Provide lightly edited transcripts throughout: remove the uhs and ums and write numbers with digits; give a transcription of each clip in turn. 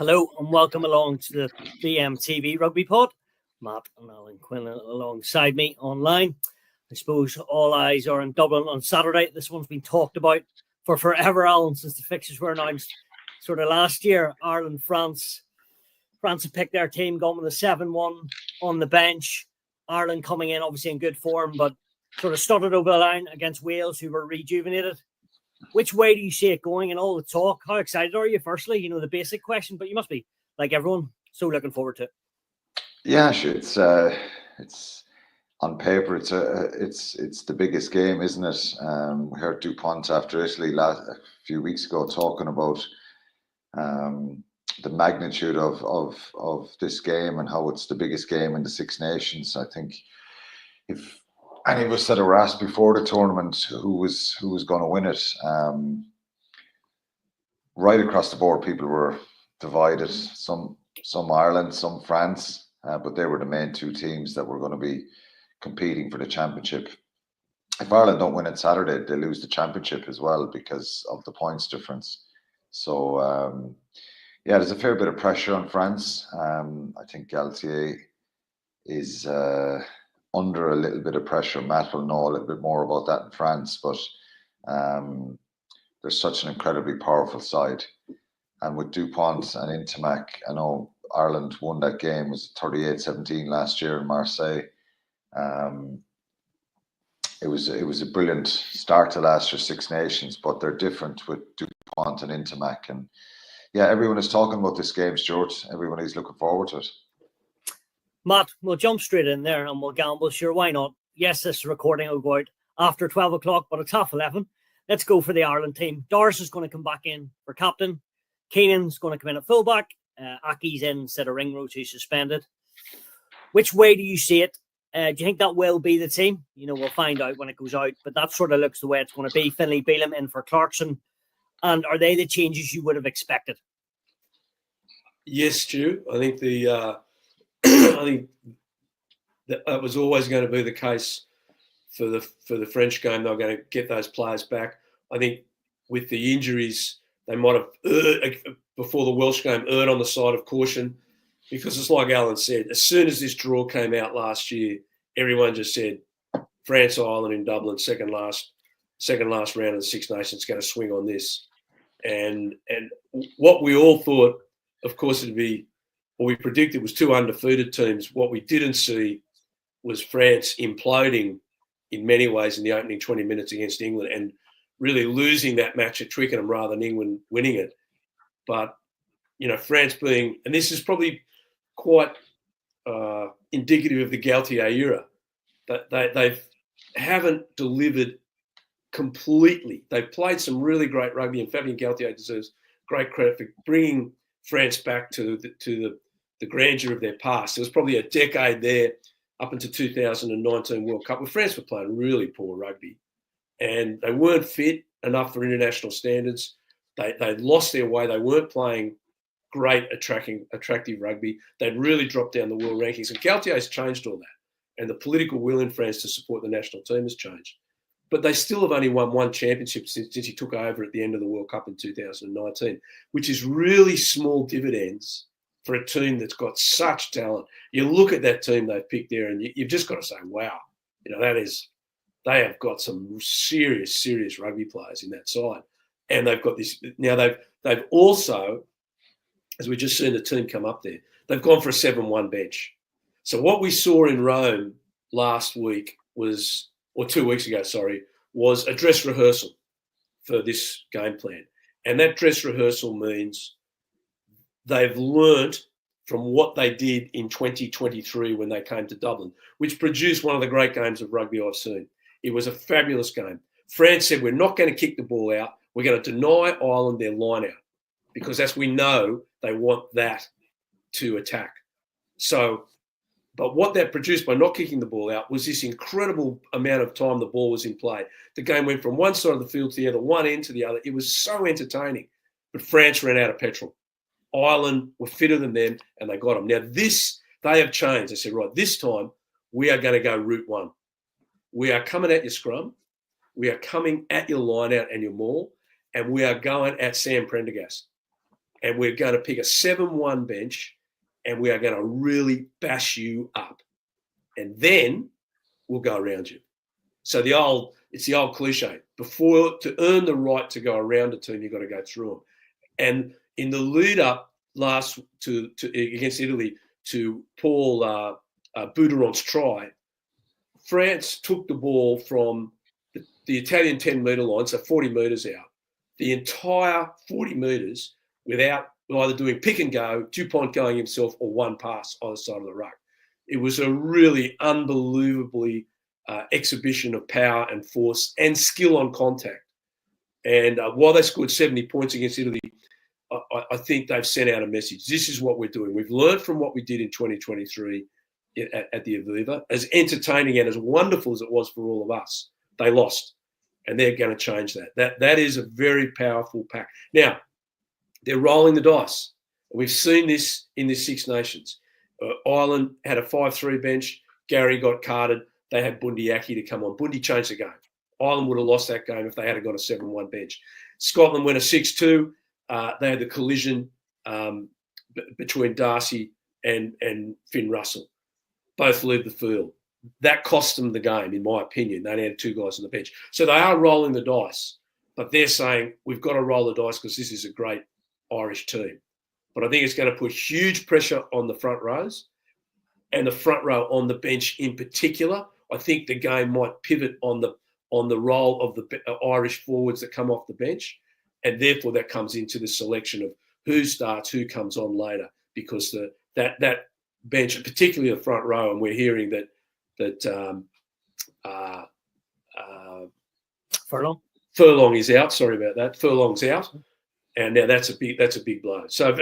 Hello and welcome along to the VMTV Rugby Pod. Matt and Alan Quinlan alongside me online. I suppose all eyes are in Dublin on Saturday. This one's been talked about for forever, Alan, since the fixtures were announced sort of last year. Ireland, France. France have picked their team, gone with a 7-1 on the bench. Ireland coming in obviously in good form, but sort of started over the line against Wales, who were rejuvenated. Which way do you see it going and all the talk? How excited are you, firstly? You know, the basic question, but you must be, like everyone, so looking forward to it. Yeah, sure. It's on paper, it's the biggest game, isn't it? We heard Dupont after Italy a few weeks ago talking about the magnitude of this game and how it's the biggest game in the Six Nations. I think if any of us that were asked before the tournament who was going to win it, right across the board, people were divided. Some Ireland, some France, but they were the main two teams that were going to be competing for the championship. If Ireland don't win it Saturday, they lose the championship as well because of the points difference. So yeah, there's a fair bit of pressure on France. I think Galtier is under a little bit of pressure. Matt will know a little bit more about that in France, but they're such an incredibly powerful side. And with Dupont and Intermac, I know Ireland won that game, it was 38-17 last year in Marseille. It was a brilliant start to last year's Six Nations, but they're different with Dupont and Intermac. And yeah, everyone is talking about this game, Stuart. Everyone is looking forward to it. Matt, we'll jump straight in there and we'll gamble. Sure, why not? Yes, this recording will go out after 12 o'clock, but it's 11:30. Let's go for the Ireland team. Doris is going to come back in for captain. Keenan's going to come in at fullback. Aki's in instead of Ringrose, who's suspended. Which way do you see it? Do you think that will be the team? You know, we'll find out when it goes out, but that sort of looks the way it's going to be. Finlay Bealham in for Clarkson. And are they the changes you would have expected? Yes, Stu. I think that was always going to be the case for the French game. They were going to get those players back. I think with the injuries, they might have, before the Welsh game, erred on the side of caution, because it's like Alan said, as soon as this draw came out last year, everyone just said France, Ireland in Dublin, second last round of the Six Nations, going to swing on this. And what we all thought, of course, it'd be, what we predicted was two undefeated teams. What we didn't see was France imploding in many ways in the opening 20 minutes against England and really losing that match at Twickenham rather than England winning it. But, you know, France being, and this is probably quite indicative of the Galtier era, that they haven't delivered completely. They've played some really great rugby, and Fabien Galtier deserves great credit for bringing France back to the grandeur of their past. There was probably a decade there up until 2019 World Cup where France were playing really poor rugby, and they weren't fit enough for international standards. They lost their way. They weren't playing great, attractive rugby. They'd really dropped down the world rankings, and Galtier's changed all that. And the political will in France to support the national team has changed. But they still have only won one championship since he took over at the end of the World Cup in 2019, which is really small dividends for a team that's got such talent. You look at that team they've picked there, and you've just got to say, wow, you know, they have got some serious rugby players in that side. And they've got this, now they've also, as we just seen the team come up there, they've gone for a 7-1 bench. So what we saw in Rome last week was, or 2 weeks ago, was a dress rehearsal for this game plan. And that dress rehearsal means they've learnt from what they did in 2023 when they came to Dublin, which produced one of the great games of rugby I've seen. It was a fabulous game. France said, we're not going to kick the ball out. We're going to deny Ireland their line out, because as we know, they want that to attack. So, but what that produced by not kicking the ball out was this incredible amount of time the ball was in play. The game went from one side of the field to the other, one end to the other. It was so entertaining. But France ran out of petrol. Ireland were fitter than them, and they got them. Now, they have changed. They said, right, this time we are going to go route one. We are coming at your scrum. We are coming at your line out and your maul, and we are going at Sam Prendergast. and we're going to pick a 7-1 bench, and we are going to really bash you up. And then we'll go around you. So it's the old cliche. Before, to earn the right to go around a team, you've got to go through them. And in the lead up to against Italy to Paul Bouderon's try, France took the ball from the Italian 10-metre line, so 40 metres out, the entire 40 metres without either doing pick and go, Dupont going himself, or one pass either side of the ruck. It was a really unbelievably exhibition of power and force and skill on contact. And while they scored 70 points against Italy, I think they've sent out a message. This is what we're doing. We've learned from what we did in 2023 at the Aviva. As entertaining and as wonderful as it was for all of us, they lost. And they're going to change that. That is a very powerful pack. Now, they're rolling the dice. We've seen this in the Six Nations. Ireland had a 5-3 bench. Gary got carded. They had Bundyaki to come on. Bundy changed the game. Ireland would have lost that game if they had got a 7-1 bench. Scotland went a 6-2. They had the collision between Darcy and Finn Russell. Both leave the field. That cost them the game, in my opinion. They only had 2 guys on the bench. So they are rolling the dice, but they're saying we've got to roll the dice because this is a great Irish team. But I think it's going to put huge pressure on the front rows and the front row on the bench in particular. I think the game might pivot on the role of the Irish forwards that come off the bench, and therefore that comes into the selection of who starts, who comes on later, because that bench, particularly the front row, and we're hearing that Furlong is out. Sorry about that. Furlong's out, and now that's a big blow. So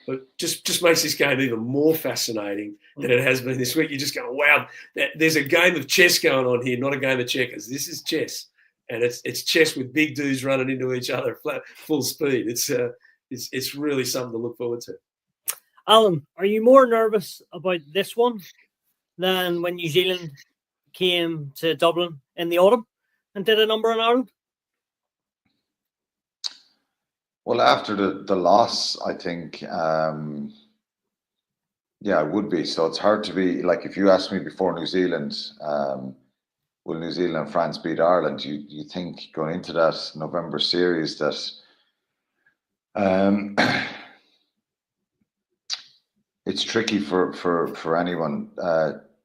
but just makes this game even more fascinating than it has been this week. You just go, wow, there's a game of chess going on here, not a game of checkers. This is chess, and it's chess with big dudes running into each other at full speed. It's really something to look forward to. Alan, are you more nervous about this one than when New Zealand came to Dublin in the autumn and did a number on Ireland? Well, after the loss, I think, yeah, it would be. So it's hard to be, like, if you asked me before New Zealand, will New Zealand and France beat Ireland? You think going into that November series that it's tricky for anyone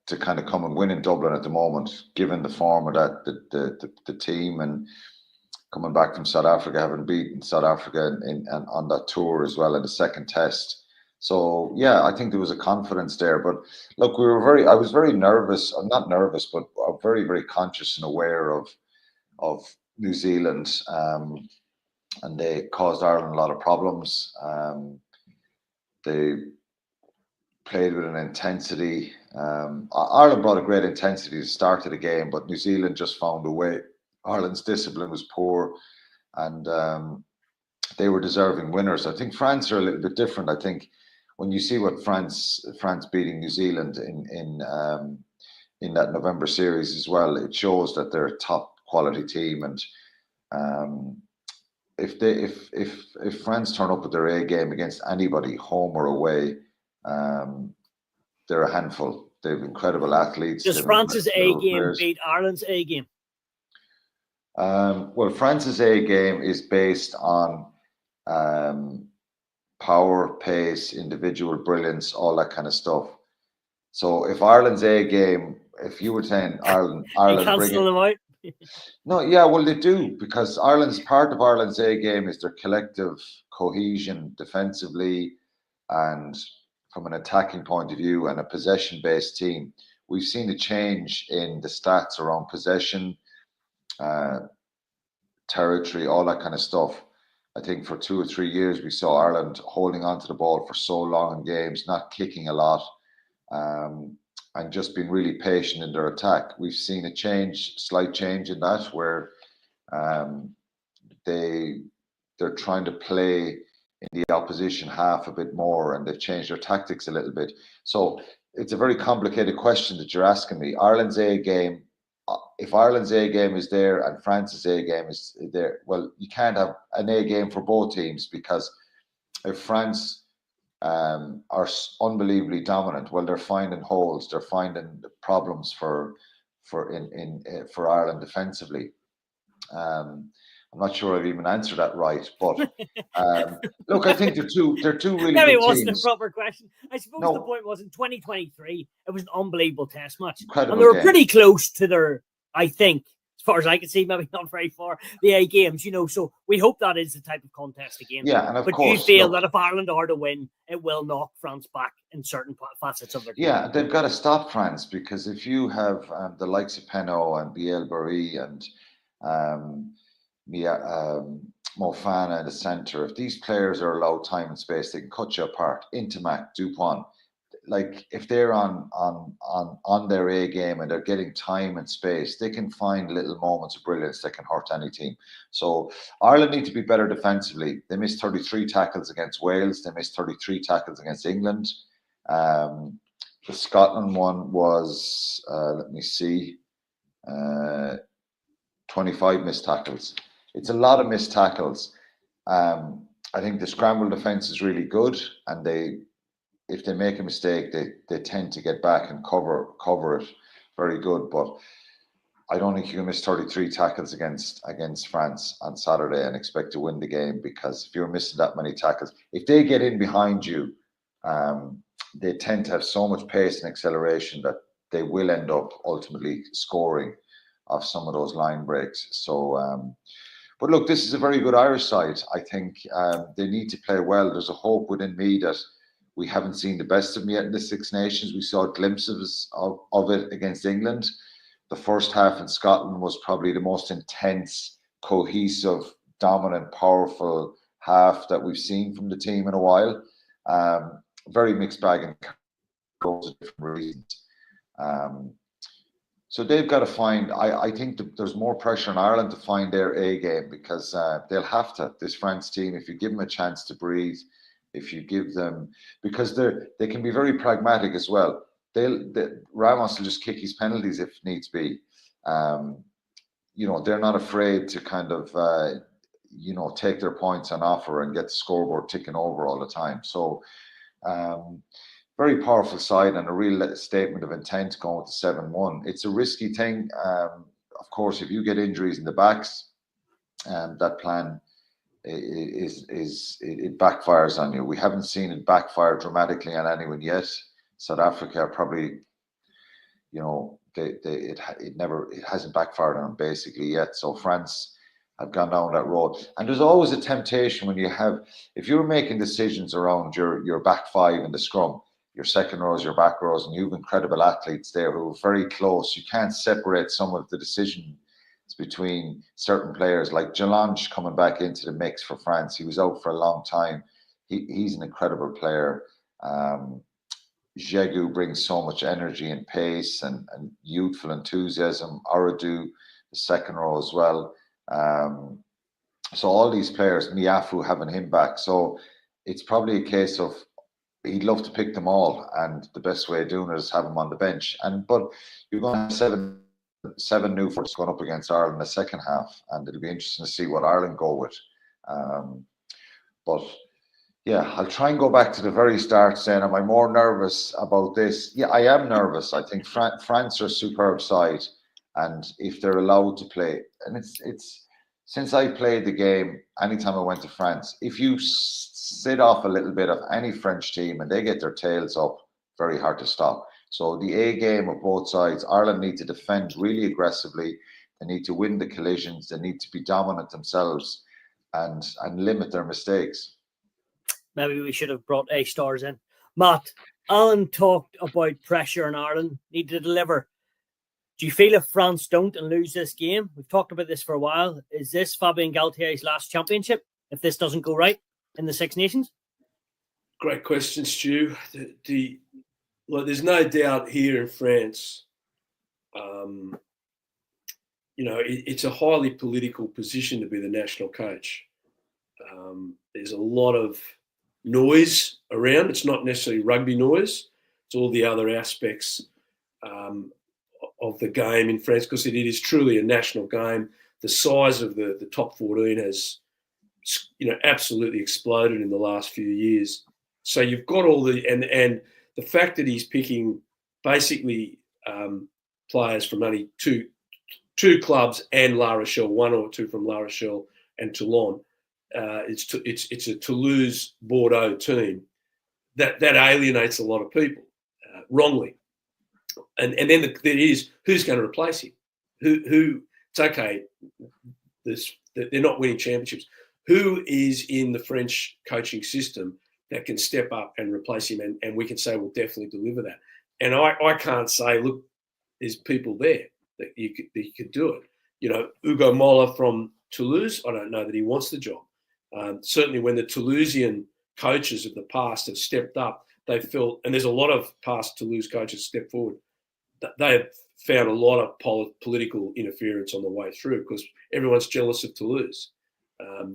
to kind of come and win in Dublin at the moment, given the form of the team, and coming back from South Africa, having beaten South Africa on that tour as well in the second test. So yeah, I think there was a confidence there. But look, I was very nervous. I'm not nervous, but I'm very, very conscious and aware of New Zealand, and they caused Ireland a lot of problems. They played with an intensity. Ireland brought a great intensity to the start of the game, but New Zealand just found a way. Ireland's discipline was poor, and they were deserving winners. I think France are a little bit different. I think when you see what France beating New Zealand in that November series as well, it shows that they're a top quality team. And if France turn up with their A game against anybody, home or away, they're a handful. They have incredible athletes. Does France's A game beat Ireland's A game? Well, France's A game is based on power, pace, individual brilliance, all that kind of stuff. So if Ireland's A game, if you were saying Ireland cancel them out. No, yeah, well, they do, because part of Ireland's A game is their collective cohesion defensively and from an attacking point of view, and a possession-based team. We've seen a change in the stats around possession, territory, all that kind of stuff. I think for 2 or 3 years we saw Ireland holding on to the ball for so long in games, not kicking a lot, and just being really patient in their attack. We've seen a slight change in that, where they're trying to play in the opposition half a bit more, and they've changed their tactics a little bit. So it's a very complicated question that you're asking me. Ireland's A game, if Ireland's A game is there and France's A game is there, well, you can't have an A game for both teams, because if France are unbelievably dominant, well, they're finding holes, they're finding problems for Ireland defensively. I'm not sure I've even answered that right, but look, I think they're two really Maybe good it wasn't teams. a proper question. I suppose No. the point was in 2023, it was an unbelievable test match. Incredible And they were game. pretty close to their, I think, as far as I can see, maybe not very far, the A games, you know, so we hope that is the type of contest again. Yeah, and of but course, do you feel look, that if Ireland are to win, it will knock France back in certain facets of their game? yeah, they've got to stop France, because if you have the likes of Penaud and Biel Barry and Mofana in the centre, if these players are allowed time and space, they can cut you apart. Intermac, Dupont, like if they're on their A game and they're getting time and space, they can find little moments of brilliance that can hurt any team. So Ireland need to be better defensively. They missed 33 tackles against Wales. They missed 33 tackles against England. The Scotland one was, 25 missed tackles. It's a lot of missed tackles. I think the scramble defence is really good, and if they make a mistake, they tend to get back and cover it very good. But I don't think you can miss 33 tackles against France on Saturday and expect to win the game, because if you're missing that many tackles, if they get in behind you, they tend to have so much pace and acceleration that they will end up ultimately scoring off some of those line breaks. So, but look, this is a very good Irish side. I think they need to play well. There's a hope within me that we haven't seen the best of them yet in the Six Nations. We saw glimpses of it against England. The first half in Scotland was probably the most intense, cohesive, dominant, powerful half that we've seen from the team in a while. Very mixed bag in loads of different reasons. So they've got to find, I think there's more pressure on Ireland to find their A game, because they'll have to. This France team, if you give them a chance to breathe, if you give them, because they can be very pragmatic as well. Ramos will just kick his penalties if needs be. They're not afraid to kind of, take their points on offer and get the scoreboard ticking over all the time. So, very powerful side and a real statement of intent going with the 7-1. It's a risky thing. Of course, if you get injuries in the backs, that plan it backfires on you. We haven't seen it backfire dramatically on anyone yet. South Africa probably, it hasn't backfired on them basically yet. So France have gone down that road, and there's always a temptation when if you're making decisions around your back five in the scrum, your second rows, your back rows, and you've incredible athletes there who are very close. You can't separate some of the decisions between certain players, like Jalange coming back into the mix for France. He was out for a long time. He's an incredible player. Jegu brings so much energy and pace and youthful enthusiasm. Oradou, the second row as well. So all these players, Miafu having him back. So it's probably a case of he'd love to pick them all, and the best way of doing it is have him on the bench. But you're going to have seven new forwards going up against Ireland in the second half, and it'll be interesting to see what Ireland go with. But yeah, I'll try and go back to the very start saying, am I more nervous about this? Yeah, I am nervous. I think France are a superb side, and if they're allowed to play, and it's since I played the game, anytime I went to France, if you sit off a little bit of any French team and they get their tails up, very hard to stop. So the A game of both sides, Ireland need to defend really aggressively. They need to win the collisions. They need to be dominant themselves and limit their mistakes. Maybe we should have brought A stars in. Matt, Alan talked about pressure in Ireland, need to deliver. Do you feel if France don't and lose this game, we've talked about this for a while, is this Fabien Galtier's last championship if this doesn't go right in the Six Nations? Great question, Stu. There's no doubt here in France, it's a highly political position to be the national coach. There's a lot of noise around. It's not necessarily rugby noise. It's all the other aspects of the game in France, because it is truly a national game. The size of the top 14 has absolutely exploded in the last few years. So you've got all and the fact that he's picking basically players from only two clubs and La Rochelle, one or two from La Rochelle and Toulon. It's a Toulouse Bordeaux team that alienates a lot of people wrongly. And then there is who's going to replace him. Who it's okay. They're not winning championships. Who is in the French coaching system that can step up and replace him, and we can say we'll definitely deliver that. And I can't say, look, there's people there that you could do it. Hugo Moller from Toulouse, I don't know that he wants the job. Certainly when the Toulousian coaches of the past have stepped up, they felt, and there's a lot of past Toulouse coaches step forward, they have found a lot of political interference on the way through because everyone's jealous of Toulouse.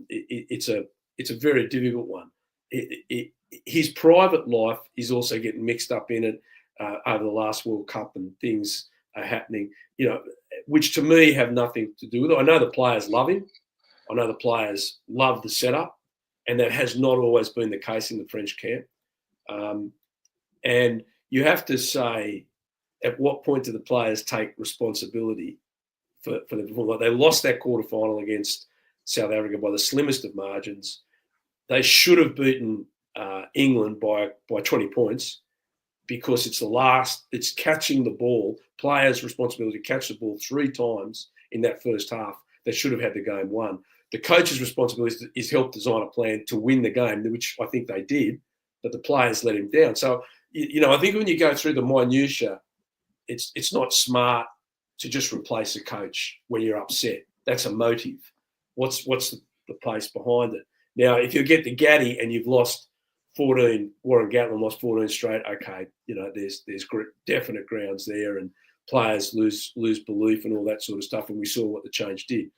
It's a very difficult one. His private life is also getting mixed up in it over the last World Cup, and things are happening, which to me have nothing to do with it. I know the players love him. I know the players love the setup, and that has not always been the case in the French camp. And you have to say, at what point do the players take responsibility for the performance? They lost that quarterfinal against South Africa by the slimmest of margins. They should have beaten England by 20 points because it's catching the ball. Players' responsibility to catch the ball 3 times in that first half. They should have had the game won. The coach's responsibility is help design a plan to win the game, which I think they did, but the players let him down. So, I think when you go through the minutiae, it's not smart to just replace a coach when you're upset. That's a motive. What's the place behind it? Now, if you get the Gaddy and you've lost 14, Warren Gatland lost 14 straight, okay, there's definite grounds there, and players lose belief and all that sort of stuff, and we saw what the change did.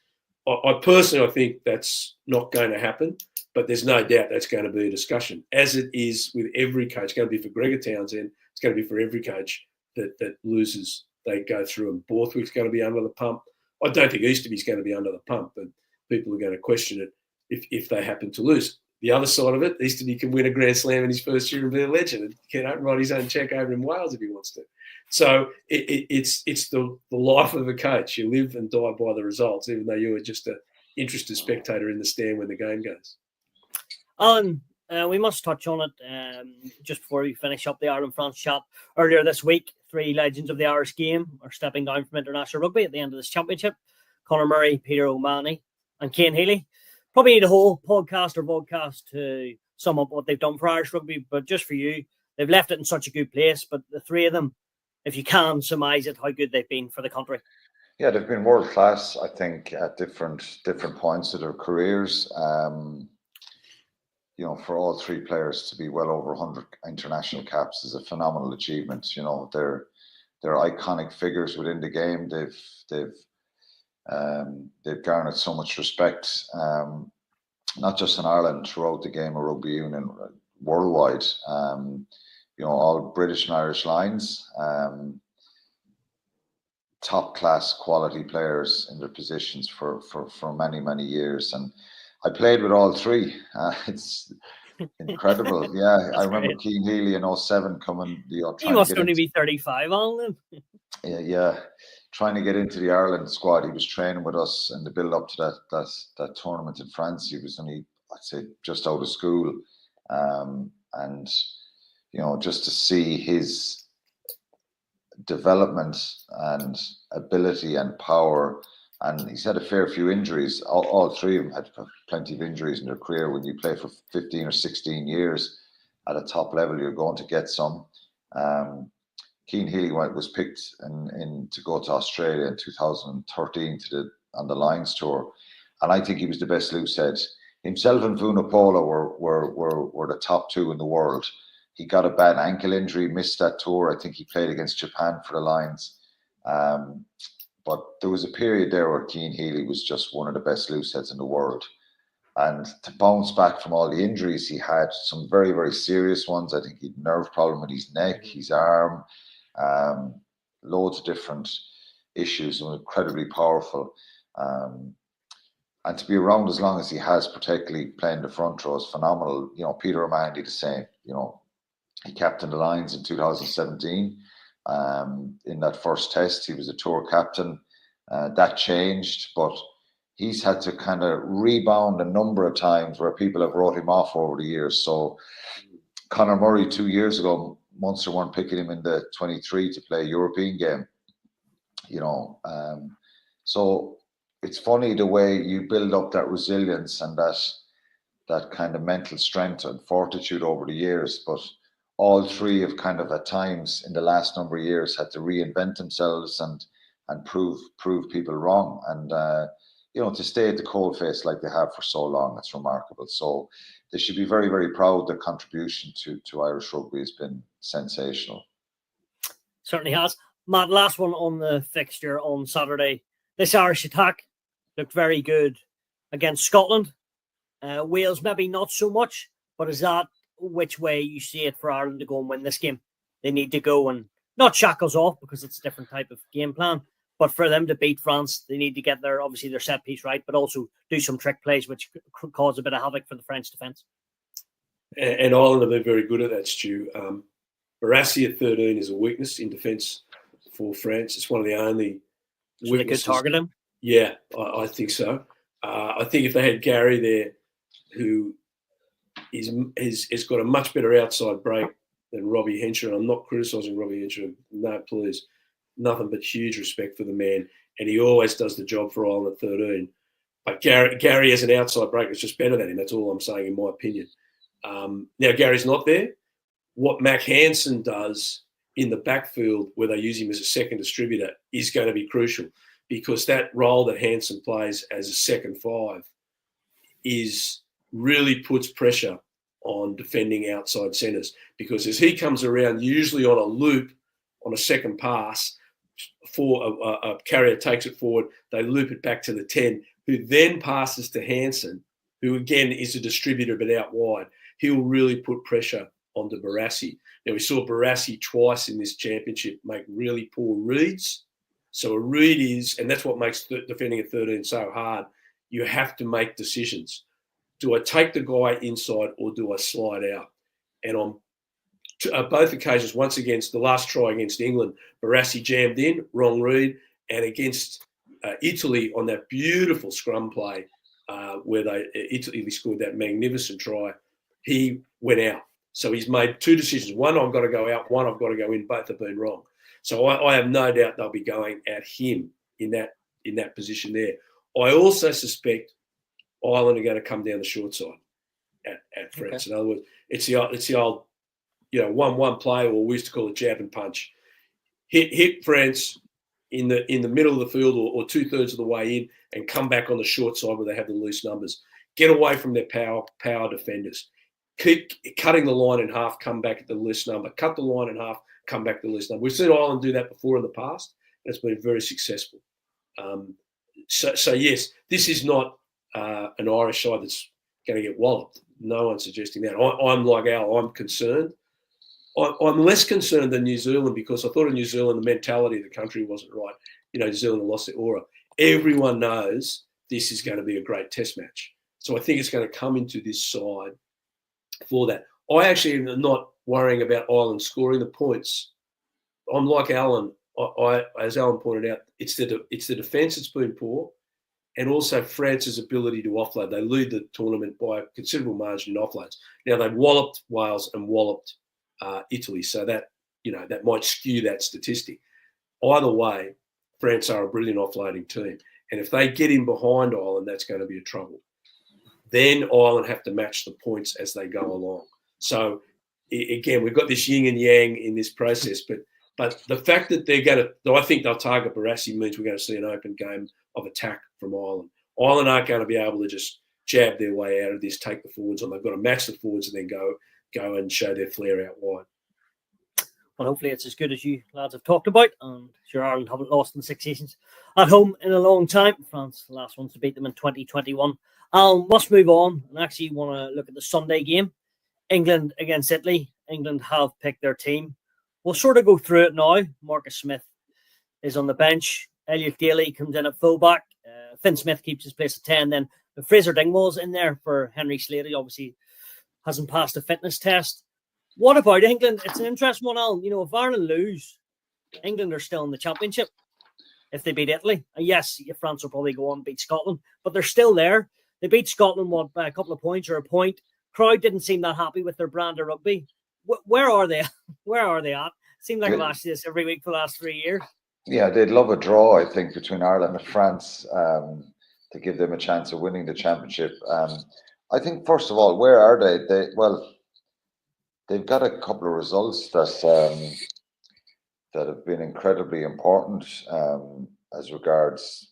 I personally think that's not going to happen, but there's no doubt that's going to be a discussion, as it is with every coach. It's going to be for Gregor Townsend. It's going to be for every coach that loses. They go through, and Borthwick's going to be under the pump. I don't think Easterby's going to be under the pump, but people are going to question it if they happen to lose. The other side of it, Easterby can win a Grand Slam in his first year and be a legend, and can write his own cheque over in Wales if he wants to. So it's the life of a coach. You live and die by the results, even though you are just an interested spectator in the stand when the game goes. Alan, we must touch on it just before we finish up the Ireland-France chat. Earlier this week, 3 legends of the Irish game are stepping down from international rugby at the end of this championship. Conor Murray, Peter O'Mahony and Cian Healy. Probably need a whole podcast or vodcast to sum up what they've done for Irish rugby, but just for you, they've left it in such a good place. But the 3 of them, if you can surmise it, how good they've been for the country. Yeah, they've been world class, I think, at different points of their careers. For all 3 players to be well over 100 international caps is a phenomenal achievement. They're iconic figures within the game. They've garnered so much respect, not just in Ireland, throughout the game of rugby union, worldwide. All British and Irish lines, top class quality players in their positions for many, many years. And I played with all 3. It's incredible. Yeah, I remember Cian Healy in 07 coming. He must only be 35, Alan. Yeah. Trying to get into the Ireland squad. He was training with us in the build up to that tournament in France. He was only, I'd say, just out of school. And just to see his development and ability and power, and he's had a fair few injuries. All 3 of them had plenty of injuries in their career. When you play for 15 or 16 years at a top level, you're going to get some. Cian Healy was picked to go to Australia in 2013 on the Lions tour, and I think he was the best loosehead. Himself and Vunipola were the top 2 in the world. He got a bad ankle injury, missed that tour. I think he played against Japan for the Lions. But there was a period there where Cian Healy was just one of the best looseheads in the world. And to bounce back from all the injuries he had, some very, very serious ones. I think he had a nerve problem with his neck, his arm, loads of different issues, and incredibly powerful. And to be around as long as he has, particularly playing the front row, is phenomenal. Peter O'Mahony the same. He captained the Lions in 2017. In that first test, he was a tour captain. That changed, but he's had to kind of rebound a number of times where people have wrote him off over the years. So Conor Murray 2 years ago, Munster weren't picking him in the 23 to play a European game. So it's funny the way you build up that resilience and that kind of mental strength and fortitude over the years. But all three have kind of at times in the last number of years had to reinvent themselves and prove people wrong. And to stay at the coalface like they have for so long, it's remarkable. So they should be very, very proud. Their contribution to Irish rugby has been sensational. Certainly has. Matt, last one on the fixture on Saturday. This Irish attack looked very good against Scotland. Wales maybe not so much, but is that which way you see it for Ireland to go and win this game? They need to go and not shackles off because it's a different type of game plan, but for them to beat France, they need to get their set piece right, but also do some trick plays which could cause a bit of havoc for the French defence. And Ireland have been very good at that, Stu. Barassi at 13 is a weakness in defence for France. It's one of the only weaknesses. They could target him? Yeah, I think so. I think if they had Gary there, who has got a much better outside break than Robbie Henshaw. I'm not criticising Robbie Henshaw. No, please. Nothing but huge respect for the man. And he always does the job for Ireland at 13. But Gary as an outside break is just better than him. That's all I'm saying, in my opinion. Now, Gary's not there. What Mac Hansen does in the backfield, where they use him as a second distributor, is going to be crucial, because that role that Hansen plays as a second five really puts pressure on defending outside centres, because as he comes around, usually on a loop, on a second pass, for a carrier takes it forward, they loop it back to the 10, who then passes to Hansen, who again is a distributor but out wide. He'll really put pressure onto Barassi. Now, we saw Barassi twice in this championship make really poor reads. So a read is, and that's what makes defending at 13 so hard, you have to make decisions. Do I take the guy inside or do I slide out? And on both occasions, once against the last try against England, Barassi jammed in, wrong read, and against Italy on that beautiful scrum play where Italy scored that magnificent try, he went out. So he's made two decisions. One, I've got to go out. One, I've got to go in. Both have been wrong. So I have no doubt they'll be going at him in that position there. I also suspect Ireland are going to come down the short side at France. Okay. In other words, it's the old 1-1 play, or we used to call it jab and punch. Hit France in the middle of the field or 2/3 of the way in, and come back on the short side where they have the loose numbers. Get away from their power defenders. Keep cutting the line in half, come back at the list number. Cut the line in half, come back to the list number. We've seen Ireland do that before in the past, and it's been very successful. So yes, this is not an Irish side that's going to get walloped. No one's suggesting that. I'm like Al, I'm concerned. I'm less concerned than New Zealand, because I thought in New Zealand the mentality of the country wasn't right. New Zealand lost their aura. Everyone knows this is going to be a great test match. So I think it's going to come into this side for that. I actually am not worrying about Ireland scoring the points. I'm like Alan. As Alan pointed out, it's the defence that's been poor, and also France's ability to offload. They lead the tournament by a considerable margin in offloads. Now, they've walloped Wales and walloped Italy, so that that might skew that statistic. Either way, France are a brilliant offloading team, and if they get in behind Ireland, that's going to be a trouble. Then Ireland have to match the points as they go along. So again, we've got this yin and yang in this process, but the fact that I think they'll target Barassi means we're going to see an open game of attack from Ireland. Ireland aren't going to be able to just jab their way out of this, take the forwards on. They've got to match the forwards and then go and show their flair out wide. Well, hopefully it's as good as you lads have talked about. And sure, Ireland haven't lost in 6 seasons at home in a long time. France, the last ones to beat them in 2021. Let's move on and actually want to look at the Sunday game. England against Italy. England have picked their team. We'll sort of go through it now. Marcus Smith is on the bench. Elliot Daly comes in at fullback. Finn Smith keeps his place at 10. Then Fraser Dingwall's in there for Henry Slade. He obviously hasn't passed a fitness test. What about England? It's an interesting one, Alan. If Ireland lose, England are still in the championship if they beat Italy. And yes, France will probably go on and beat Scotland, but they're still there. They beat Scotland by a couple of points or a point. Crowd didn't seem that happy with their brand of rugby. Where are they? Where are they at? Seems like I've asked this every week for the last 3 years. Yeah, they'd love a draw, I think, between Ireland and France to give them a chance of winning the championship. I think, first of all, where are they? They've got a couple of results that have been incredibly important as regards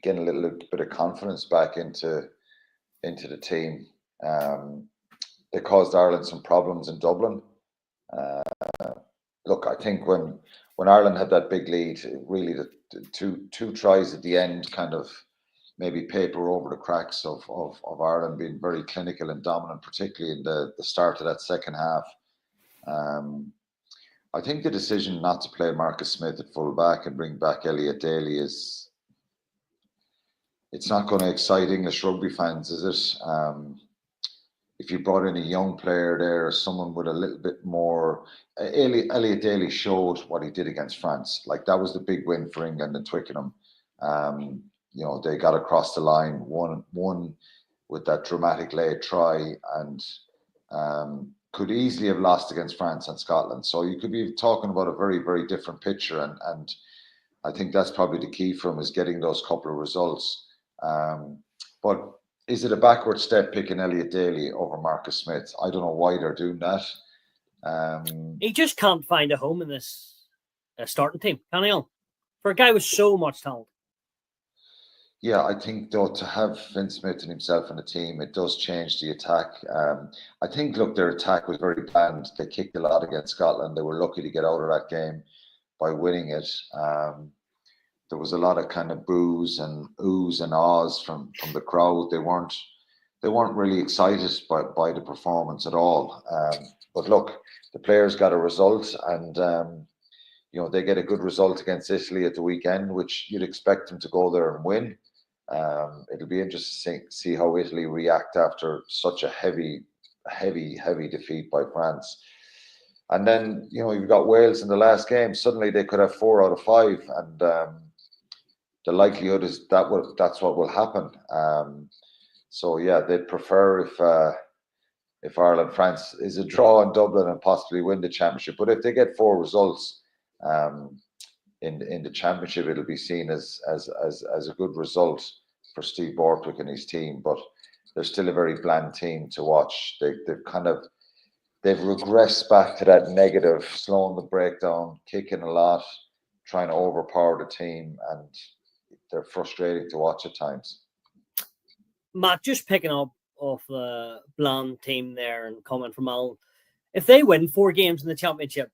getting a little bit of confidence back into the team. They caused Ireland some problems in Dublin. Look, I think when Ireland had that big lead, really the two tries at the end kind of maybe paper over the cracks of Ireland being very clinical and dominant, particularly in the start of that second half. I think the decision not to play Marcus Smith at full back and bring back Elliot Daly it's not going to excite English rugby fans, is it? If you brought in a young player there, someone with a little bit more, Elliot Daly showed what he did against France. Like, that was the big win for England and Twickenham. They got across the line, won with that dramatic late try, and could easily have lost against France and Scotland. So you could be talking about a very, very different picture, and I think that's probably the key for him, is getting those couple of results. But is it a backward step picking Elliot Daly over Marcus Smith? I don't know why they're doing that. He just can't find a home in this starting team, can he? For a guy with so much talent. Yeah, I think, though, to have Finn Smith and himself in the team, it does change the attack. I think, look, their attack was very bland. They kicked a lot against Scotland. They were lucky to get out of that game by winning it. There was a lot of kind of boos and oohs and ahs from the crowd. They weren't really excited by the performance at all. But look, the players got a result, and they get a good result against Italy at the weekend, which you'd expect them to go there and win. It'll be interesting to see how Italy react after such a heavy defeat by France. And then you've got Wales in the last game. Suddenly they could have 4 out of 5, and the likelihood is that's what will happen. So yeah, they'd prefer if Ireland France is a draw in Dublin and possibly win the championship. But if they get 4 results in the championship, it'll be seen as a good result for Steve Borthwick and his team. But they're still a very bland team to watch. They've regressed back to that negative, slowing the breakdown, kicking a lot, trying to overpower the team, and they're frustrating to watch at times. Matt, just picking up off the bland team there and comment from Alan, if they win 4 games in the championship,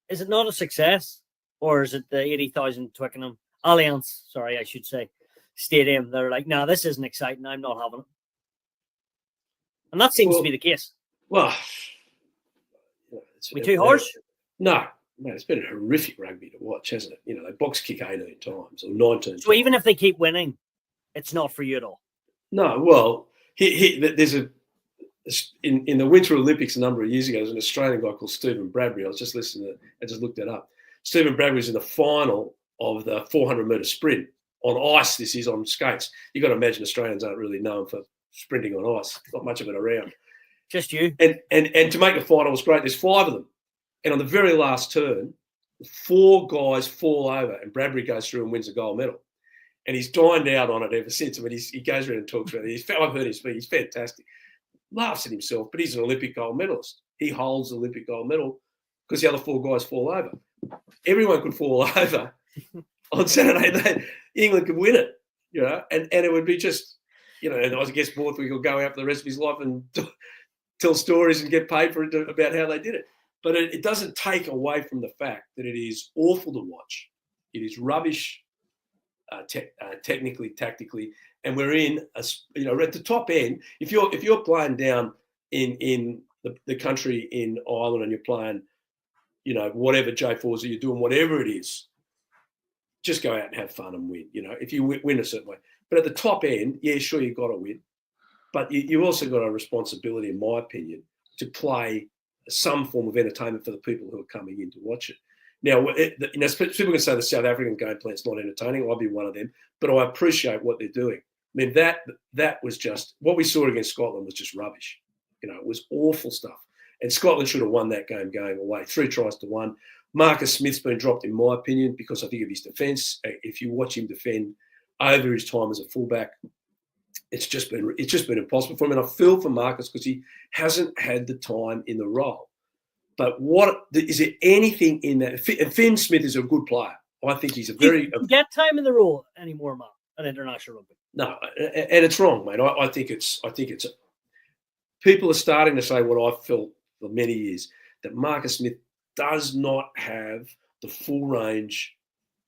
is it not a success? Or is it the 80,000 Twickenham Alliance, stadium? They're like, no, this isn't exciting. I'm not having it. And that seems to be the case. Well, we too harsh? No, it's been a horrific rugby to watch, hasn't it? They box kick 18 times or 19 So even if they keep winning, it's not for you at all? No, well, there's in the Winter Olympics a number of years ago, there's an Australian guy called Stephen Bradbury. I was just listening to it. I just looked that up. Stephen Bradbury was in the final of the 400-metre sprint on ice. This is on skates. You've got to imagine Australians aren't really known for sprinting on ice. Not much of it around. Just you. And to make the final was great. There's 5 of them. And on the very last turn, 4 guys fall over and Bradbury goes through and wins a gold medal. And he's dined out on it ever since. I mean, he goes around and talks about it. I've heard him speak. He's fantastic. Laughs at himself, but he's an Olympic gold medalist. He holds the Olympic gold medal because the other 4 guys fall over. Everyone could fall over on Saturday. England could win it, and it would be just, and I guess Borthwick will go out for the rest of his life and tell stories and get paid for it about how they did it. But it doesn't take away from the fact that it is awful to watch. It is rubbish, technically, tactically, and we're in at the top end. If you're playing down in the country in Ireland and you're playing, whatever J4s you're doing, whatever it is, just go out and have fun and win. If you win a certain way. But at the top end, yeah, sure, you've got to win. But you also got a responsibility, in my opinion, to play some form of entertainment for the people who are coming in to watch it. Now, people can say the South African game plan is not entertaining. I'll be one of them. But I appreciate what they're doing. I mean, that was just what we saw against Scotland was just rubbish. It was awful stuff. And Scotland should have won that game going away. 3-1. Marcus Smith's been dropped, in my opinion, because I think of his defence. If you watch him defend over his time as a fullback, it's just been impossible for him. And I feel for Marcus because he hasn't had the time in the role. But is there anything in that? Finn Smith is a good player. I think he's a very get time in the role anymore, Matt, at international rugby. No, and it's wrong, mate. I think it's. People are starting to say what I've felt for many years, that Marcus Smith does not have the full range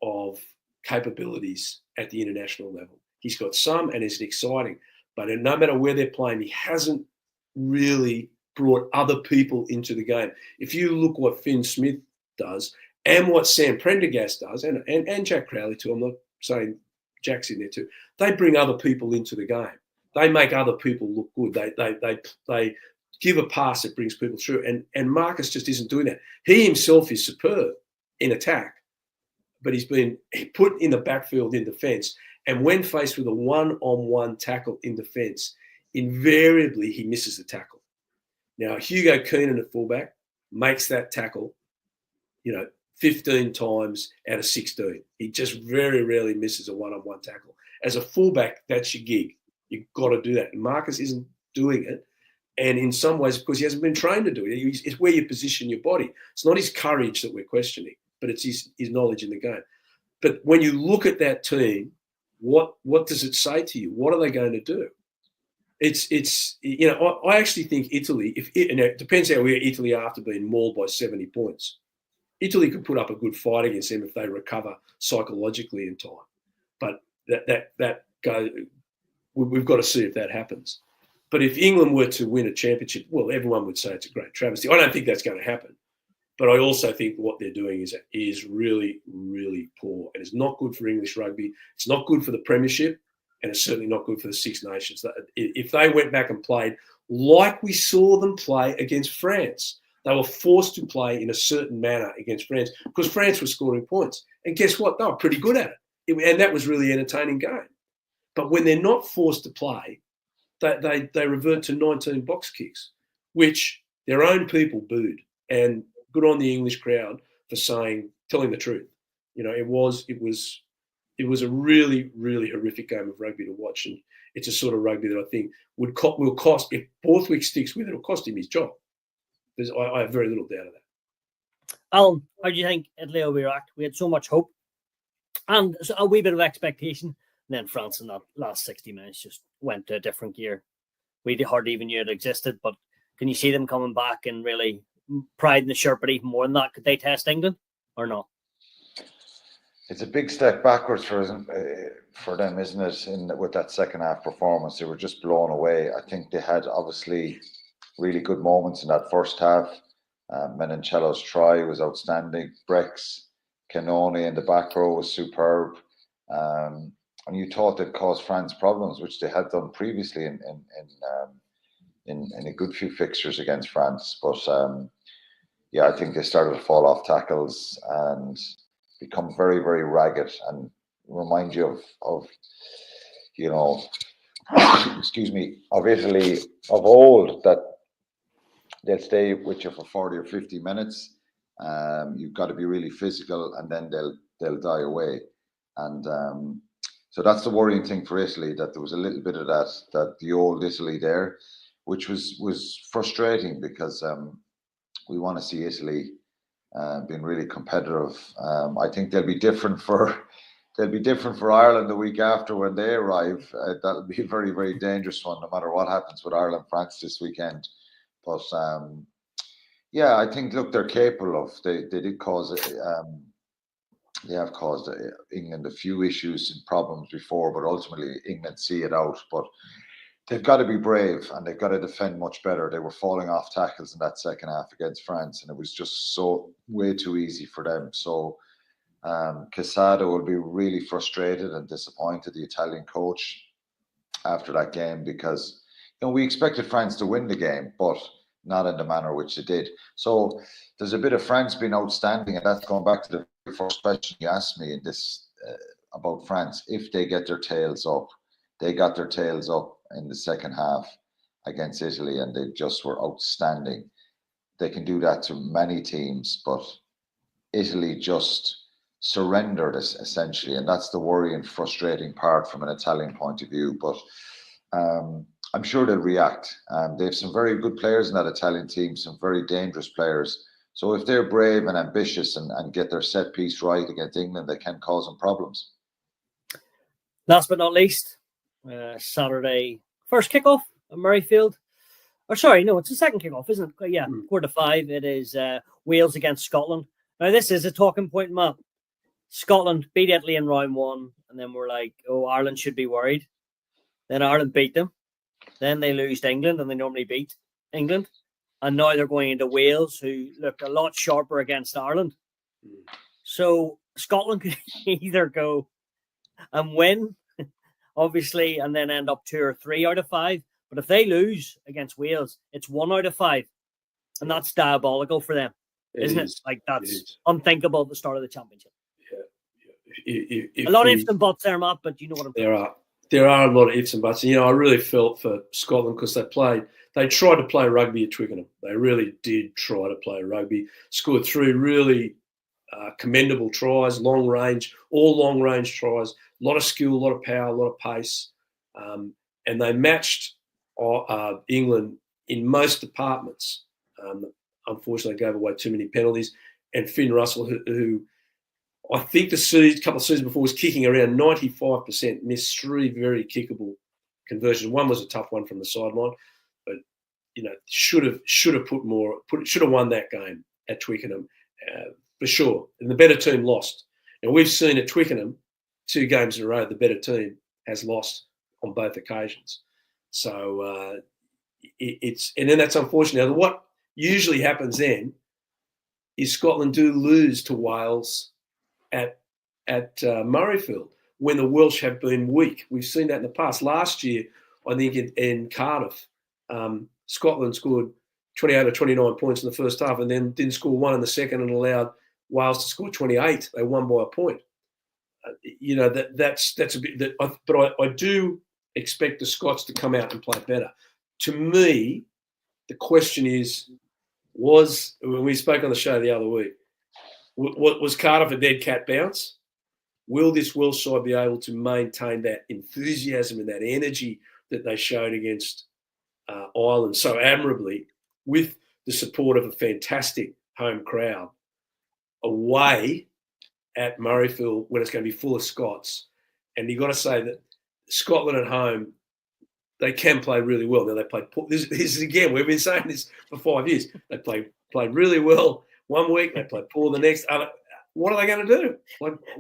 of capabilities at the international level. He's got some, and it's exciting, but no matter where they're playing, he hasn't really brought other people into the game. If you look what Finn Smith does and what Sam Prendergast does, and Jack Crowley too, I'm not saying Jack's in there too, they bring other people into the game. They make other people look good. They give a pass that brings people through. And Marcus just isn't doing that. He himself is superb in attack, but he's been put in the backfield in defence. And when faced with a one-on-one tackle in defence, invariably he misses the tackle. Now, Hugo Keenan at fullback makes that tackle, 15 times out of 16. He just very rarely misses a one-on-one tackle. As a fullback, that's your gig. You've got to do that. And Marcus isn't doing it. And in some ways, because he hasn't been trained to do it, it's where you position your body. It's not his courage that we're questioning, but it's his knowledge in the game. But when you look at that team, what does it say to you? What are they going to do? I actually think Italy, it depends how Italy are after being mauled by 70 points. Italy could put up a good fight against them if they recover psychologically in time. But that goes. We've got to see if that happens. But if England were to win a championship, well, everyone would say it's a great travesty. I don't think that's going to happen. But I also think what they're doing is really, really poor. And it's not good for English rugby. It's not good for the Premiership. And it's certainly not good for the Six Nations. If they went back and played like we saw them play against France, they were forced to play in a certain manner against France because France was scoring points. And guess what? They were pretty good at it. And that was really an entertaining game. But when they're not forced to play, they revert to 19 box kicks, which their own people booed. And good on the English crowd for telling the truth. It was a really, really horrific game of rugby to watch. And it's a sort of rugby that I think will cost, if Borthwick sticks with it, it'll cost him his job. I have very little doubt of that. Alan, how do you think Italy will react? We had so much hope and a wee bit of expectation. And then France in that last 60 minutes just went to a different gear. We hardly even knew it existed, but can you see them coming back and really pride in the shirt, but even more than that? Could they test England or not? It's a big step backwards for them, isn't it? With that second half performance, they were just blown away. I think they had obviously really good moments in that first half. Menoncello's try was outstanding. Breck's Canone in the back row was superb. And you thought they'd cause France problems, which they had done previously in a good few fixtures against France. But I think they started to fall off tackles and become very, very ragged and remind you of of Italy of old, that they'll stay with you for 40 or 50 minutes. You've got to be really physical, and then they'll die away. And so that's the worrying thing for Italy, that there was a little bit of that the old Italy there, which was frustrating because we want to see Italy being really competitive. I think they'll be different for Ireland the week after when they arrive. That'll be a very, very dangerous one, no matter what happens with Ireland-France this weekend. But I think, look, they're capable of. They did cause they have caused England a few issues and problems before, but ultimately England see it out. But they've got to be brave, and they've got to defend much better. They were falling off tackles in that second half against France, and it was just so way too easy for them. So Quesada will be really frustrated and disappointed, the Italian coach, after that game, because we expected France to win the game, but not in the manner which they did. So there's a bit of France being outstanding, and that's going back to the first question you asked me in this about France. If they get their tails up, they got their tails up in the second half against Italy, and they just were outstanding. They can do that to many teams, but Italy just surrendered essentially, and that's the worrying, frustrating part from an Italian point of view. But I'm sure they'll react. They have some very good players in that Italian team, some very dangerous players. So if they're brave and ambitious and get their set piece right against England, they can cause them problems. Last but not least, Saturday first kickoff at Murrayfield. Or sorry, no, it's the second kickoff, isn't it? Yeah, 4:45. It is Wales against Scotland. Now this is a talking point, Matt. Scotland beat Italy in round one, and then we're like, oh, Ireland should be worried. Then Ireland beat them. Then they lose to England, and they normally beat England. And now they're going into Wales, who look a lot sharper against Ireland. So Scotland could either go and win, obviously, and then end up 2 or 3 out of 5. But if they lose against Wales, it's 1 out of 5. And that's diabolical for them, isn't it? Like, that's unthinkable at the start of the championship. A lot of ifs and buts there, Matt, but you know what I'm saying. There are a lot of ifs and buts. I really felt for Scotland because they tried to play rugby at Twickenham. They really did try to play rugby. Scored 3 really commendable tries, all long-range tries, a lot of skill, a lot of power, a lot of pace. And they matched England in most departments. Unfortunately, they gave away too many penalties. And Finn Russell, who I think the couple of seasons before was kicking around 95%, missed 3 very kickable conversions. One was a tough one from the sideline, but should have won that game at Twickenham for sure. And the better team lost. And we've seen at Twickenham 2 games in a row the better team has lost on both occasions. So and then that's unfortunate. Now, what usually happens then is Scotland do lose to Wales at Murrayfield when the Welsh have been weak. We've seen that in the past. Last year, I think in Cardiff, Scotland scored 28 or 29 points in the first half and then didn't score 1 in the second and allowed Wales to score 28. They won by a point. That's a bit. But I do expect the Scots to come out and play better. To me, the question is, when we spoke on the show the other week, was Cardiff a dead cat bounce? Will this Welsh side be able to maintain that enthusiasm and that energy that they showed against Ireland so admirably with the support of a fantastic home crowd away at Murrayfield when it's going to be full of Scots? And you've got to say that Scotland at home, they can play really well. Now, they played this is again, we've been saying this for 5 years. They played really well one week, they played poor the next. What are they going to do?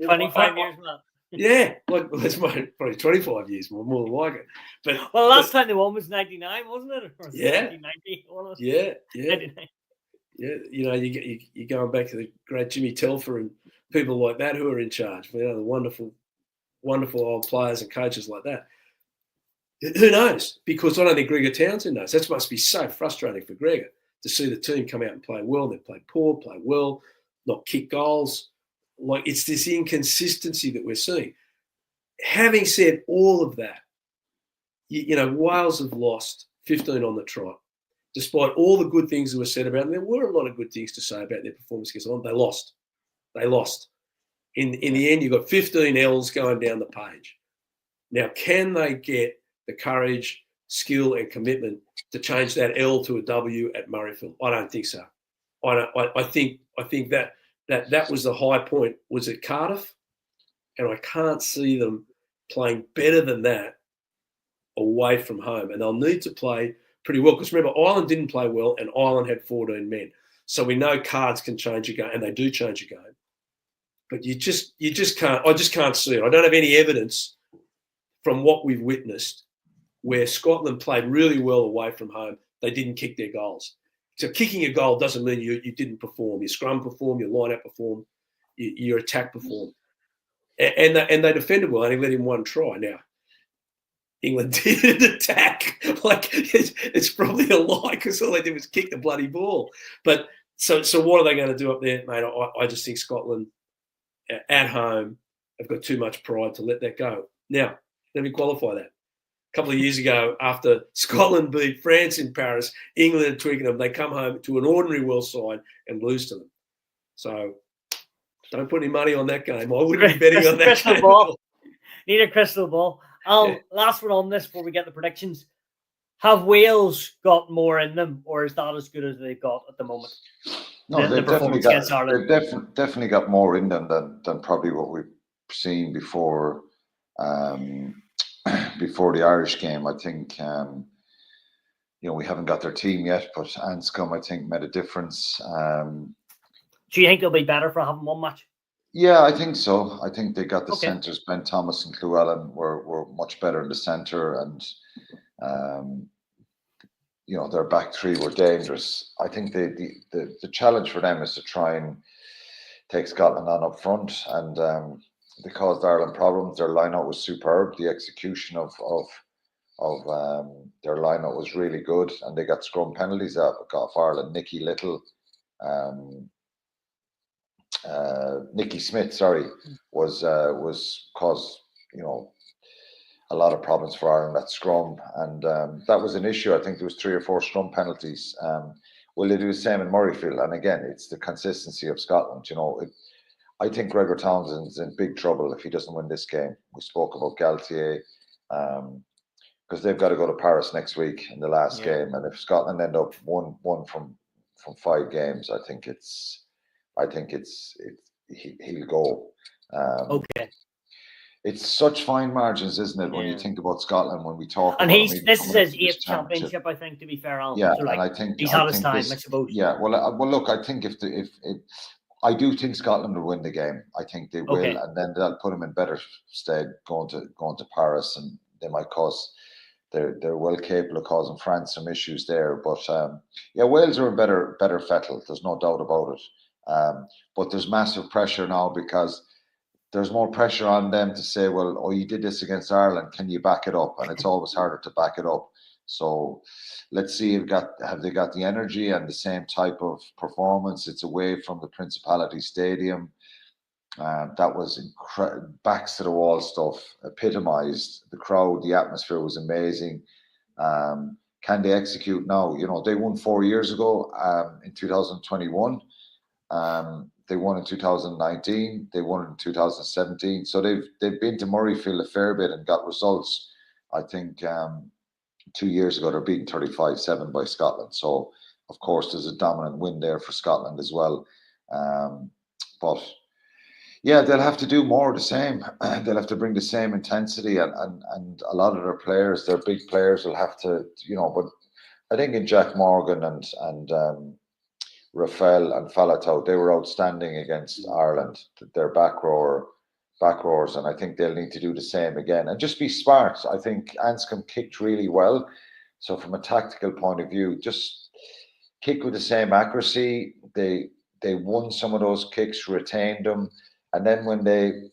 25 years, man. Yeah, that's probably 25 years more than like it. But the last time they won was 99, wasn't it? Or yeah. 1990, Yeah. 99. Yeah, you're going back to the great Jimmy Telfer and people like that who are in charge. The wonderful old players and coaches like that. Who knows? Because I don't think Gregor Townsend knows. That must be so frustrating for Gregor to see the team come out and play well. They play poor, play well, not kick goals. Like, it's this inconsistency that we're seeing. Having said all of that, Wales have lost 15 on the trot. Despite all the good things that were said about them, there were a lot of good things to say about their performance against Ireland. They lost. In the end, you've got 15 L's going down the page. Now, can they get the courage, skill, and commitment to change that L to a W at Murrayfield? I don't think so. I think that was the high point was at Cardiff, and I can't see them playing better than that away from home. And they'll need to play pretty well because remember, Ireland didn't play well, and Ireland had 14 men. So we know cards can change a game, and they do change a game. But you just can't. I just can't see it. I don't have any evidence from what we've witnessed where Scotland played really well away from home. They didn't kick their goals. So kicking a goal doesn't mean you didn't perform. Your scrum performed, your line-out performed. your attack performed. And they defended well, and he let him one try. Now, England didn't attack. Like, it's probably a lie because all they did was kick the bloody ball. But so what are they going to do up there, mate? I just think Scotland at home have got too much pride to let that go. Now, let me qualify that. A couple of years ago, after Scotland beat France in Paris, England and Twickenham, they come home to an ordinary world side and lose to them. So don't put any money on that game. I wouldn't be betting on that crystal game. Ball. Need a crystal ball. Last one on this before we get the predictions. Have Wales got more in them, or is that as good as they've got at the moment? No, they've definitely got more in them than probably what we've seen before. Before the Irish game, I think we haven't got their team yet, but Anscombe, I think, made a difference. Do you think they'll be better for having one match? Yeah, I think so. I think they got the centres. Ben Thomas and Llewellyn were much better in the centre, and their back three were dangerous. I think the challenge for them is to try and take Scotland on up front, and they caused Ireland problems. Their line-out was superb. The execution of their line-out was really good, and they got scrum penalties out of Ireland. Nicky Smith, was caused a lot of problems for Ireland at scrum, and that was an issue. I think there was 3 or 4 scrum penalties. Will they do the same in Murrayfield? And again, it's the consistency of Scotland. I think Gregor Townsend's in big trouble if he doesn't win this game. We spoke about Galtier, because they've got to go to Paris next week in the last game, and if Scotland end up one from 5 games, I think he'll go. Okay. It's such fine margins, isn't it, when you think about Scotland, when we talk and about this is his 8th championship, I think, to be fair, Alan. Yeah, so, and I think he's had his time, I suppose. Yeah, well, look, I think if I do think Scotland will win the game. I think they will, and then they'll put them in better stead going to Paris, and they might cause. They're well capable of causing France some issues there, but Wales are in better fettle. There's no doubt about it. But there's massive pressure now because there's more pressure on them to say, well, you did this against Ireland. Can you back it up? And it's always harder to back it up. So let's see have they got the energy and the same type of performance. It's away from the Principality Stadium. That was backs to the wall stuff, epitomized the crowd. The atmosphere was amazing. Can they execute now? They won 4 years ago in 2021. They won in 2019. They won in 2017. So they've been to Murrayfield a fair bit and got results. I think 2 years ago they're beaten 35-7 by Scotland. So of course there's a dominant win there for Scotland as well. But yeah, they'll have to do more of the same. They'll have to bring the same intensity, and a lot of their players, their big players, will have to, But I think in Jack Morgan and Rafael and Falatau, they were outstanding against Ireland. Their back rowers, and I think they'll need to do the same again and just be smart. I think Anscombe kicked really well, so from a tactical point of view, just kick with the same accuracy. They won some of those kicks, retained them, and then when they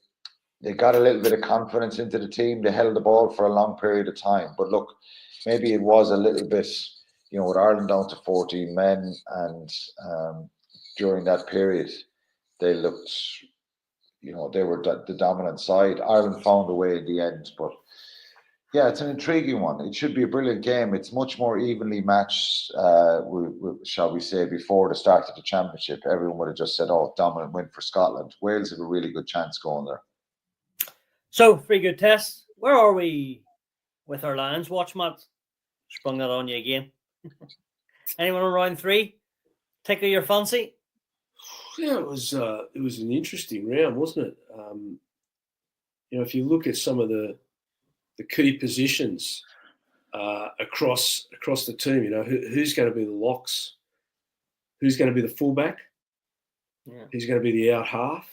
got a little bit of confidence into the team, they held the ball for a long period of time. But look, maybe it was a little bit, with Ireland down to 14 men, and during that period, they looked, they were the dominant side. Ireland found a way in the end, but yeah, it's an intriguing one. It should be a brilliant game. It's much more evenly matched, shall we say, before the start of the championship. Everyone would have just said, dominant win for Scotland. Wales have a really good chance going there. So, very good test. Where are we with our Lions watch, Matt? Sprung that on you again. Anyone on round 3? Tickle your fancy? Yeah, it was an interesting round, wasn't it? If you look at some of the key positions across the team, who's going to be the locks, who's going to be the fullback, who's going to be the out half.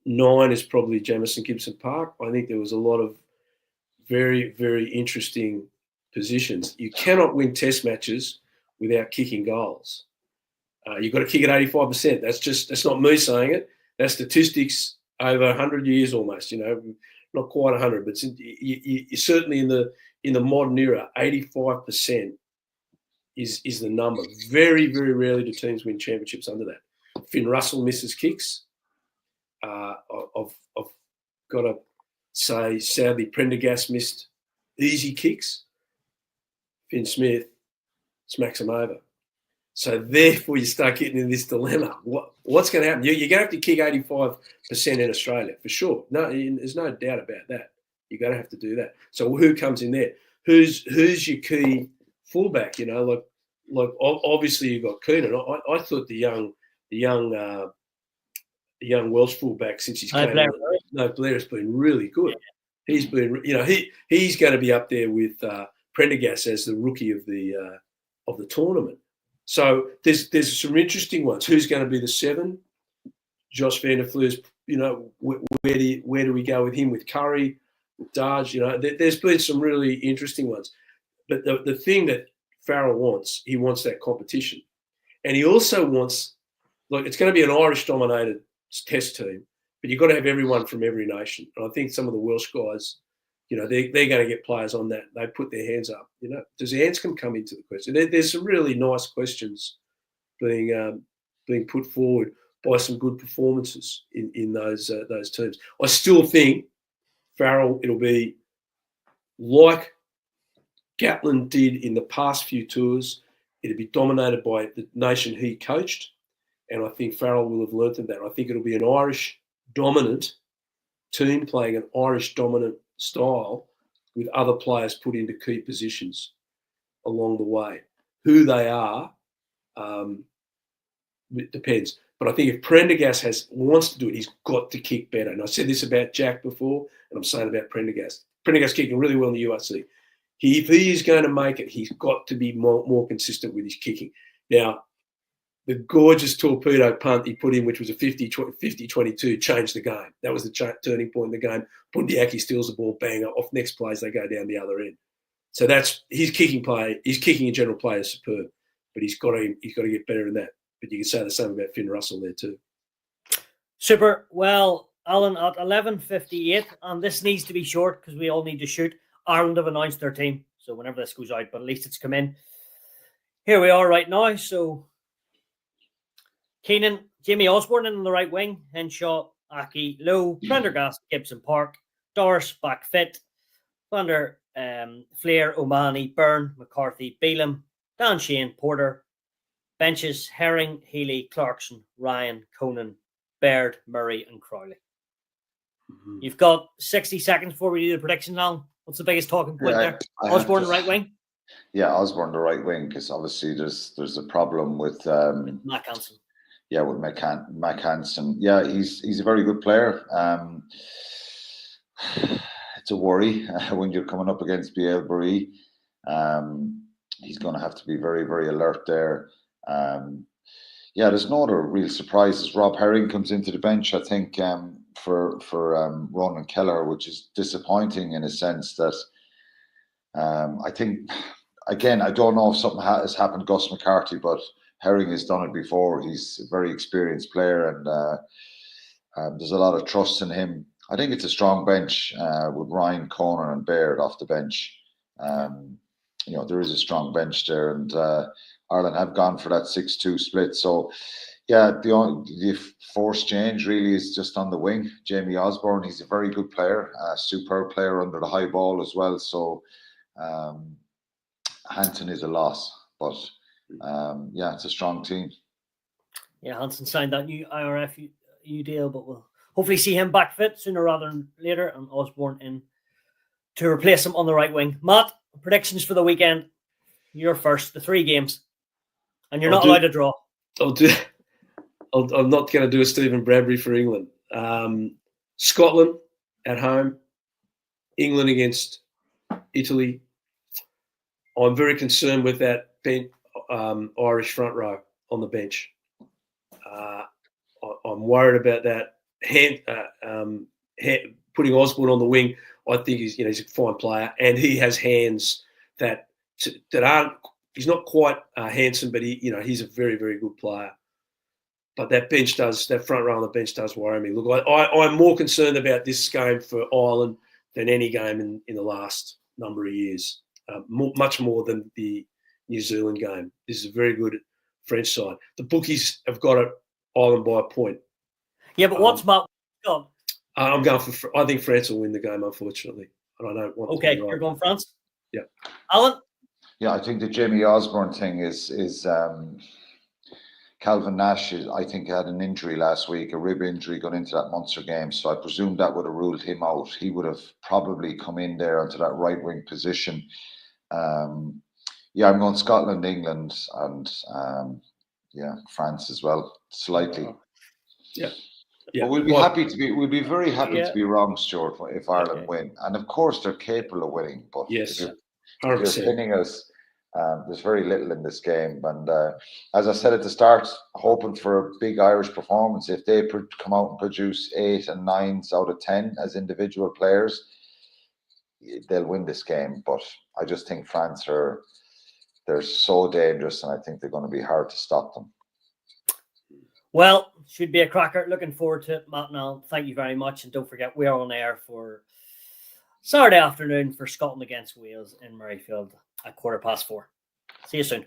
9 is probably Jamison Gibson Park. I think there was a lot of very, very interesting positions. You cannot win test matches without kicking goals. You've got to kick at 85%. That's not me saying it. That's statistics over 100 years almost. Not quite 100, but you're certainly in the modern era. 85% is the number. Very, very rarely do teams win championships under that. Finn Russell misses kicks. I've got to say, sadly, Prendergast missed easy kicks. Finn Smith smacks them over. So therefore, you start getting in this dilemma. What's going to happen? You're going to have to kick 85% in Australia for sure. No, there's no doubt about that. You're going to have to do that. So who comes in there? Who's your key fullback? Like obviously you've got Keenan. I thought the young Welsh fullback since he's came in. No, Blair has been really good. Yeah. He's been, he's going to be up there with Prendergast as the rookie of the tournament. So there's some interesting ones. Who's going to be the 7? Josh Van der Fleur's, where do we go with him, with Curry, with Darge? There's been some really interesting ones. But the thing that Farrell wants, he wants that competition. And he also wants, it's going to be an Irish-dominated test team, but you've got to have everyone from every nation. And I think some of the Welsh guys, they're going to get players on that. They put their hands up. Does Anscombe come into the question? There's some really nice questions being put forward by some good performances in those teams. I still think Farrell, it'll be like Gatland did in the past few tours. It'll be dominated by the nation he coached, and I think Farrell will have learnt of that. I think it'll be an Irish dominant team playing an Irish dominant style with other players put into key positions along the way. Who they are, it depends. But I think if Prendergast wants to do it, he's got to kick better. And I said this about Jack before, and I'm saying about Prendergast. Prendergast kicking really well in the URC. If he is going to make it, he's got to be more consistent with his kicking. Now, the gorgeous torpedo punt he put in, which was a 50-22, changed the game. That was the turning point in the game. Bundyaki steals the ball, bang, off next plays, they go down the other end. So that's his kicking play. His kicking in general play is superb, but he's got to get better than that. But you can say the same about Finn Russell there too. Super. Well, Alan, at 11:58, and this needs to be short because we all need to shoot. Ireland have announced their team, so whenever this goes out, but at least it's come in. Here we are right now. So Keenan, Jamie Osborne in the right wing, Henshaw, Aki, Lowe, Prendergast, Gibson Park, Doris back fit, Vander Flair, O'Mahony, Byrne, McCarthy, Beelum, Dan Shane, Porter, benches, Herring, Healy, Clarkson, Ryan, Conan, Baird, Murray, and Crowley. Mm-hmm. You've got 60 seconds before we do the prediction now. What's the biggest talking point there? Osborne, right wing? Yeah, Osborne, the right wing, because obviously there's a problem with Mac Hansen. Yeah, with Mac Hansen. Yeah, he's a very good player. It's a worry when you're coming up against Bielbury. He's going to have to be very, very alert there. Yeah, there's no other real surprises. Rob Herring comes into the bench, I think, for Ronan Keller, which is disappointing in a sense that I think, again, I don't know if something has happened to Gus McCarthy, but Herring has done it before. He's a very experienced player, and there's a lot of trust in him. I think it's a strong bench with Ryan, Conor, and Baird off the bench. There is a strong bench there, and Ireland have gone for that 6-2 split. So, yeah, the forced change really is just on the wing. Jamie Osborne, he's a very good player, a superb player under the high ball as well. So, Hansen is a loss, but yeah, it's a strong team. Yeah, Hansen signed that new IRF deal, but we'll hopefully see him back fit sooner rather than later, and Osborne in to replace him on the right wing. Matt, predictions for the weekend. You're first, the 3 games, and you're not allowed to draw. I'm not going to do a Stephen Bradbury for England. Scotland at home, England against Italy. I'm very concerned with that Irish front row on the bench. I'm worried about that. Putting Osborne on the wing, I think he's a fine player, and he has hands that aren't He's not quite handsome, but he's a very, very good player. But that front row on the bench does worry me. Look, I'm more concerned about this game for Ireland than any game in the last number of years, much more than the New Zealand game. This is a very good French side. The bookies have got it Ireland by a point. Yeah, but what's Matt gone? I'm going for. I think France will win the game, unfortunately, and I don't want. Okay, to be right. You're going France. Yeah, Alan. Yeah, I think the Jamie Osborne thing is Calvin Nash. I think had an injury last week, a rib injury going into that Munster game. So I presume that would have ruled him out. He would have probably come in there onto that right wing position. Yeah, I'm going Scotland, England, and France as well, slightly. Yeah. But we'll be very happy to be wrong, Stuart, if Ireland win. And of course they're capable of winning. But yes, if you're pinning us, there's very little in this game. And as I said at the start, hoping for a big Irish performance. If they come out and produce 8 and 9s out of 10 as individual players, they'll win this game. But I just think France they're so dangerous, and I think they're going to be hard to stop them. Well, should be a cracker. Looking forward to it, Matt and Alan. Thank you very much. And don't forget, we are on air for Saturday afternoon for Scotland against Wales in Murrayfield at 4:15. See you soon.